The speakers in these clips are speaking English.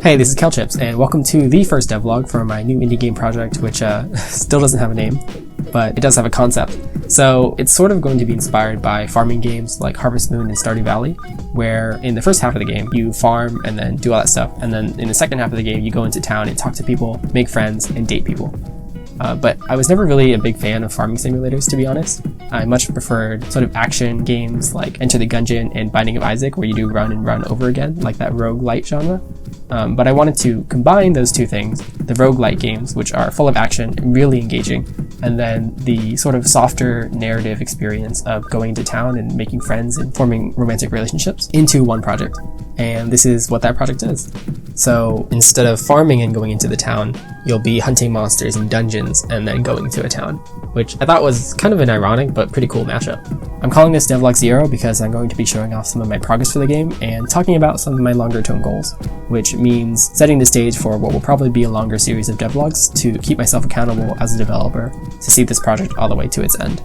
Hey, this is KalechippsDev, and welcome to the first devlog for my new indie game project, which still doesn't have a name, but it does have a concept. So it's sort of going to be inspired by farming games like Harvest Moon and Stardew Valley, where in the first half of the game, you farm and then do all that stuff, and then in the second half of the game, you go into town and talk to people, make friends, and date people. But I was never really a big fan of farming simulators, to be honest. I much preferred sort of action games like Enter the Gungeon and Binding of Isaac, where you do run and run over again, like that roguelite genre. But I wanted to combine those two things, the roguelite games, which are full of action and really engaging, and then the sort of softer narrative experience of going to town and making friends and forming romantic relationships into one project. And this is what that project is. So instead of farming and going into the town, you'll be hunting monsters in dungeons and then going to a town, which I thought was kind of an ironic but pretty cool mashup. I'm calling this Devlog 0 because I'm going to be showing off some of my progress for the game and talking about some of my longer term goals, which means setting the stage for what will probably be a longer series of devlogs to keep myself accountable as a developer to see this project all the way to its end.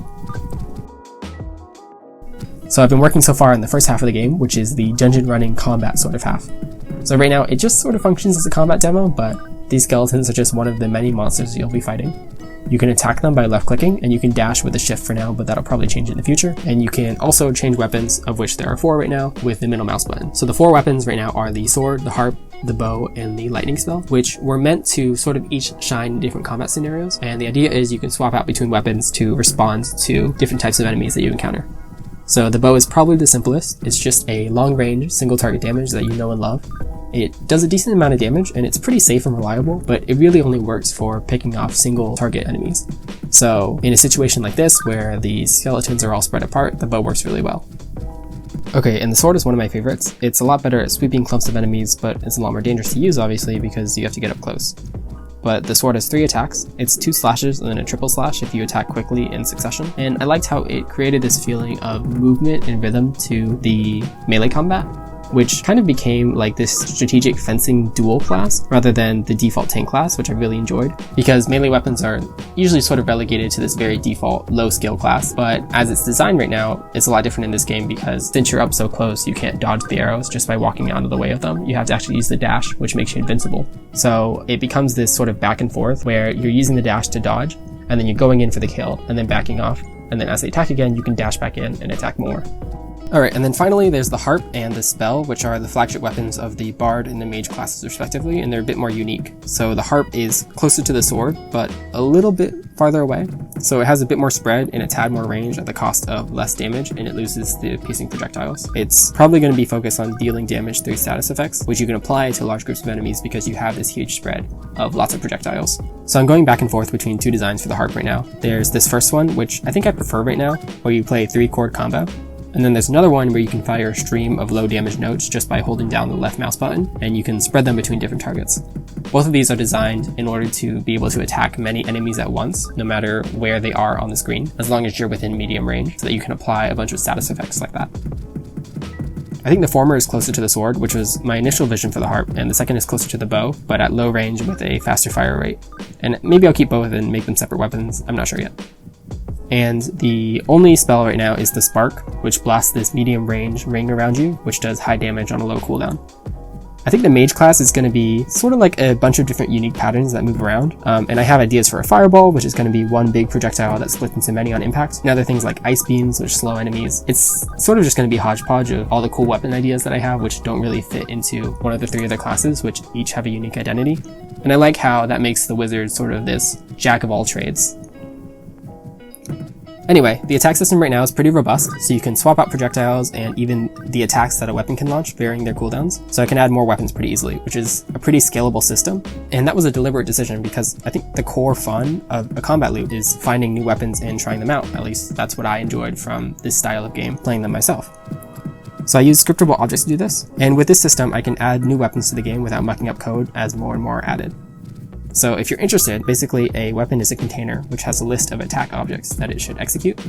So I've been working so far in the first half of the game, which is the dungeon running combat sort of half. So right now it just sort of functions as a combat demo, but these skeletons are just one of the many monsters you'll be fighting. You can attack them by left clicking, and you can dash with a shift for now, but that'll probably change in the future. And you can also change weapons, of which there are 4 right now, with the middle mouse button. So the 4 weapons right now are the sword, the harp, the bow, and the lightning spell, which were meant to sort of each shine in different combat scenarios. And the idea is you can swap out between weapons to respond to different types of enemies that you encounter. So the bow is probably the simplest. It's just a long range, single target damage that you know and love. It does a decent amount of damage and it's pretty safe and reliable, but it really only works for picking off single target enemies. So in a situation like this, where the skeletons are all spread apart, the bow works really well. Okay, and the sword is one of my favorites. It's a lot better at sweeping clumps of enemies, but it's a lot more dangerous to use, obviously, because you have to get up close. But the sword has 3 attacks. It's 2 slashes and then a triple slash if you attack quickly in succession. And I liked how it created this feeling of movement and rhythm to the melee combat, which kind of became like this strategic fencing duel class rather than the default tank class, which I really enjoyed, because melee weapons are usually sort of relegated to this very default low skill class. But as it's designed right now, it's a lot different in this game, because since you're up so close, you can't dodge the arrows just by walking out of the way of them. You have to actually use the dash, which makes you invincible. So it becomes this sort of back and forth where you're using the dash to dodge, and then you're going in for the kill and then backing off. And then as they attack again, you can dash back in and attack more. Alright, and then finally there's the harp and the spell, which are the flagship weapons of the bard and the mage classes respectively, and they're a bit more unique. So the harp is closer to the sword, but a little bit farther away. So it has a bit more spread and a tad more range at the cost of less damage, and it loses the piercing projectiles. It's probably going to be focused on dealing damage through status effects, which you can apply to large groups of enemies because you have this huge spread of lots of projectiles. So I'm going back and forth between 2 designs for the harp right now. There's this first one, which I think I prefer right now, where you play 3-chord combo. And then there's another one where you can fire a stream of low damage notes just by holding down the left mouse button, and you can spread them between different targets. Both of these are designed in order to be able to attack many enemies at once, no matter where they are on the screen, as long as you're within medium range, so that you can apply a bunch of status effects like that. I think the former is closer to the sword, which was my initial vision for the harp, and the second is closer to the bow, but at low range with a faster fire rate. And maybe I'll keep both and make them separate weapons, I'm not sure yet. And the only spell right now is the Spark, which blasts this medium range ring around you, which does high damage on a low cooldown. I think the mage class is going to be sort of like a bunch of different unique patterns that move around, and I have ideas for a fireball, which is going to be one big projectile that splits into many on impact, and other things like ice beams, which slow enemies. It's sort of just going to be a hodgepodge of all the cool weapon ideas that I have, which don't really fit into one of the 3 other classes, which each have a unique identity. And I like how that makes the wizard sort of this jack of all trades. Anyway, the attack system right now is pretty robust, so you can swap out projectiles and even the attacks that a weapon can launch, varying their cooldowns. So I can add more weapons pretty easily, which is a pretty scalable system. And that was a deliberate decision because I think the core fun of a combat loop is finding new weapons and trying them out. At least that's what I enjoyed from this style of game, playing them myself. So I use scriptable objects to do this, and with this system I can add new weapons to the game without mucking up code as more and more are added. So if you're interested, basically a weapon is a container which has a list of attack objects that it should execute,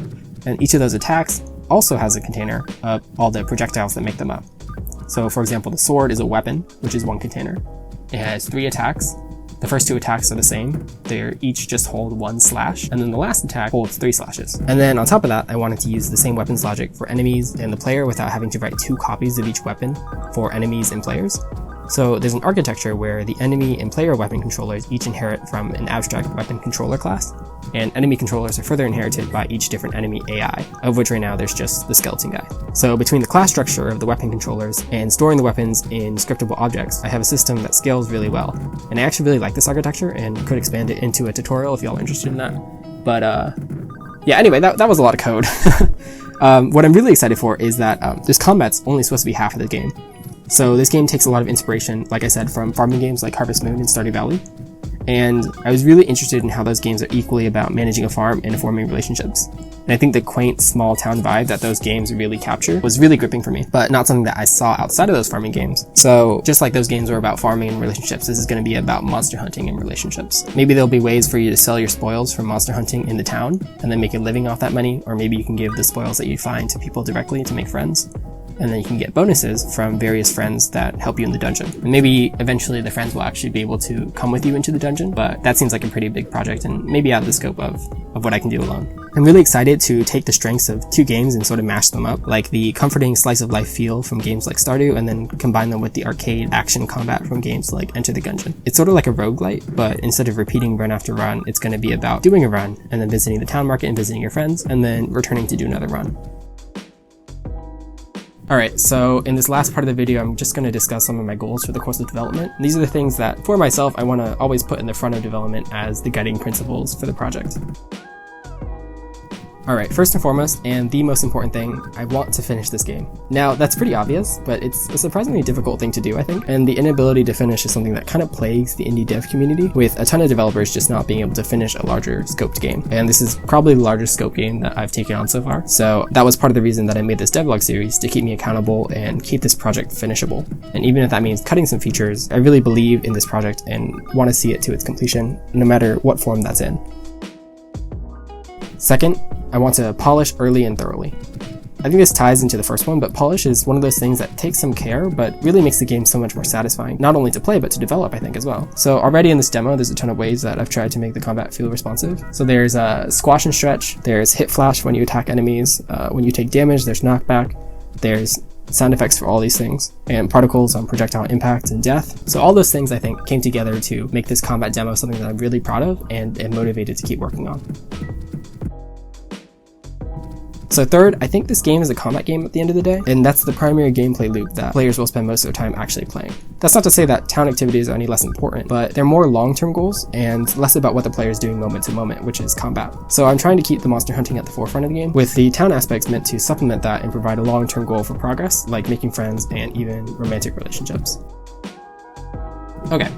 and each of those attacks also has a container of all the projectiles that make them up. So for example, the sword is a weapon, which is one container. It has 3 attacks. The first 2 attacks are the same. They each just hold 1 slash, and then the last attack holds 3 slashes. And then on top of that, I wanted to use the same weapons logic for enemies and the player without having to write 2 copies of each weapon for enemies and players. So there's an architecture where the enemy and player weapon controllers each inherit from an abstract weapon controller class, and enemy controllers are further inherited by each different enemy AI, of which right now there's just the skeleton guy. So between the class structure of the weapon controllers and storing the weapons in scriptable objects, I have a system that scales really well. And I actually really like this architecture and could expand it into a tutorial if y'all are interested in that. But yeah, anyway, that was a lot of code. What I'm really excited for is that this combat's only supposed to be half of the game. So this game takes a lot of inspiration, like I said, from farming games like Harvest Moon and Stardew Valley. And I was really interested in how those games are equally about managing a farm and forming relationships. And I think the quaint small town vibe that those games really capture was really gripping for me, but not something that I saw outside of those farming games. So just like those games were about farming and relationships, this is going to be about monster hunting and relationships. Maybe there'll be ways for you to sell your spoils from monster hunting in the town and then make a living off that money, or maybe you can give the spoils that you find to people directly to make friends. And then you can get bonuses from various friends that help you in the dungeon. And maybe eventually the friends will actually be able to come with you into the dungeon, but that seems like a pretty big project and maybe out of the scope of what I can do alone. I'm really excited to take the strengths of two games and sort of mash them up, like the comforting slice of life feel from games like Stardew, and then combine them with the arcade action combat from games like Enter the Gungeon. It's sort of like a roguelite, but instead of repeating run after run, it's going to be about doing a run and then visiting the town market and visiting your friends and then returning to do another run. Alright, so in this last part of the video, I'm just going to discuss some of my goals for the course of development. These are the things that, for myself, I want to always put in the front of development as the guiding principles for the project. Alright, first and foremost, and the most important thing, I want to finish this game. Now, that's pretty obvious, but it's a surprisingly difficult thing to do, I think, and the inability to finish is something that kind of plagues the indie dev community, with a ton of developers just not being able to finish a larger scoped game. And this is probably the largest scope game that I've taken on so far, so that was part of the reason that I made this devlog series, to keep me accountable and keep this project finishable. And even if that means cutting some features, I really believe in this project and want to see it to its completion, no matter what form that's in. Second, I want to polish early and thoroughly. I think this ties into the first one, but polish is one of those things that takes some care, but really makes the game so much more satisfying, not only to play, but to develop, I think, as well. So already in this demo, there's a ton of ways that I've tried to make the combat feel responsive. So there's squash and stretch, there's hit flash when you attack enemies, when you take damage, there's knockback, there's sound effects for all these things, and particles on projectile impact and death. So all those things, I think, came together to make this combat demo something that I'm really proud of and am motivated to keep working on. So third, I think this game is a combat game at the end of the day, and that's the primary gameplay loop that players will spend most of their time actually playing. That's not to say that town activities are any less important, but they're more long-term goals and less about what the player is doing moment to moment, which is combat. So I'm trying to keep the monster hunting at the forefront of the game, with the town aspects meant to supplement that and provide a long-term goal for progress, like making friends and even romantic relationships. Okay.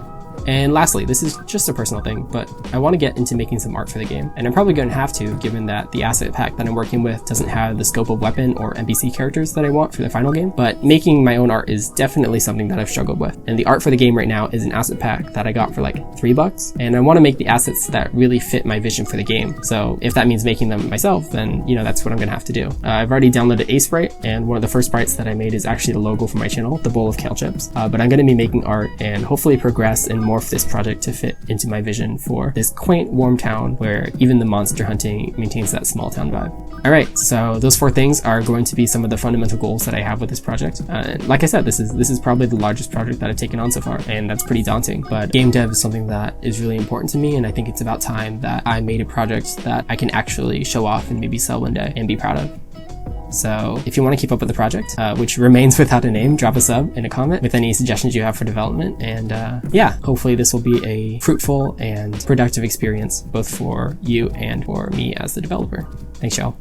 And lastly, this is just a personal thing, but I want to get into making some art for the game, and I'm probably going to have to, given that the asset pack that I'm working with doesn't have the scope of weapon or NPC characters that I want for the final game, but making my own art is definitely something that I've struggled with. And the art for the game right now is an asset pack that I got for like $3, and I want to make the assets that really fit my vision for the game. So if that means making them myself, then, you know, that's what I'm going to have to do. I've already downloaded a sprite, and one of the first sprites that I made is actually the logo for my channel, the bowl of kale chips. But I'm going to be making art and hopefully progress and morph this project to fit into my vision for this quaint, warm town where even the monster hunting maintains that small town vibe. Alright, so those 4 things are going to be some of the fundamental goals that I have with this project. Like I said, this is probably the largest project that I've taken on so far, and that's pretty daunting, but game dev is something that is really important to me, and I think it's about time that I made a project that I can actually show off and maybe sell one day and be proud of. So if you want to keep up with the project, which remains without a name, drop a sub and a comment with any suggestions you have for development. And yeah, hopefully this will be a fruitful and productive experience, both for you and for me as the developer. Thanks, y'all.